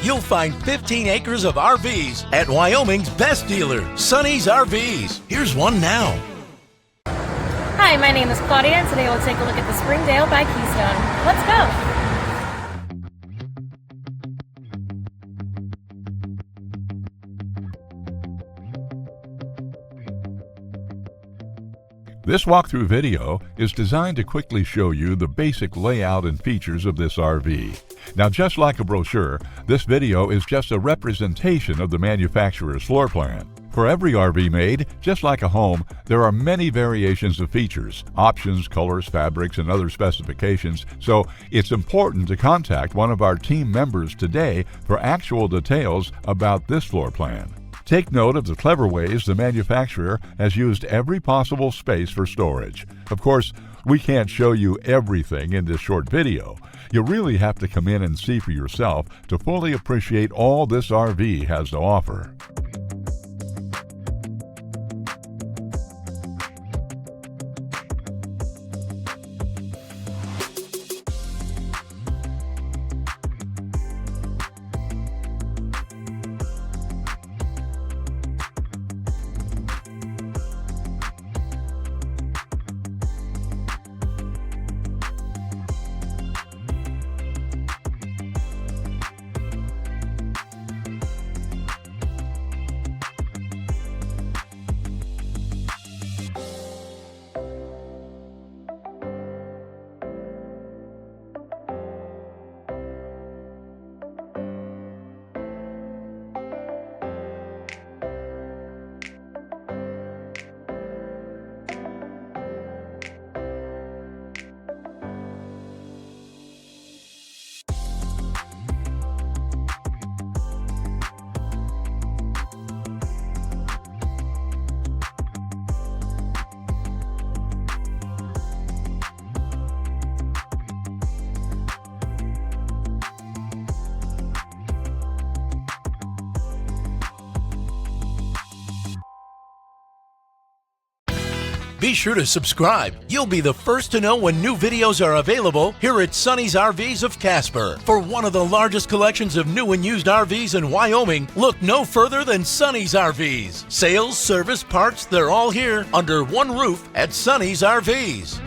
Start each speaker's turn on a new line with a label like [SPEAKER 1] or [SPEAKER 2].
[SPEAKER 1] you'll find 15 acres of RVs at Wyoming's best dealer, Sonny's RVs. Here's one now.
[SPEAKER 2] Hi, my name is Claudia, and today we'll take a look at the Springdale by Keystone. Let's go!
[SPEAKER 3] This walkthrough video is designed to quickly show you the basic layout and features of this RV. Now, just like a brochure, this video is just a representation of the manufacturer's floor plan. For every RV made, just like a home, there are many variations of features, options, colors, fabrics, and other specifications, so it's important to contact one of our team members today for actual details about this floor plan. Take note of the clever ways the manufacturer has used every possible space for storage. Of course, we can't show you everything in this short video. You really have to come in and see for yourself to fully appreciate all this RV has to offer.
[SPEAKER 1] Be sure to subscribe. You'll be the first to know when new videos are available here at Sonny's RVs of Casper. For one of the largest collections of new and used RVs in Wyoming, look no further than Sonny's RVs. Sales, service, parts, they're all here under one roof at Sonny's RVs.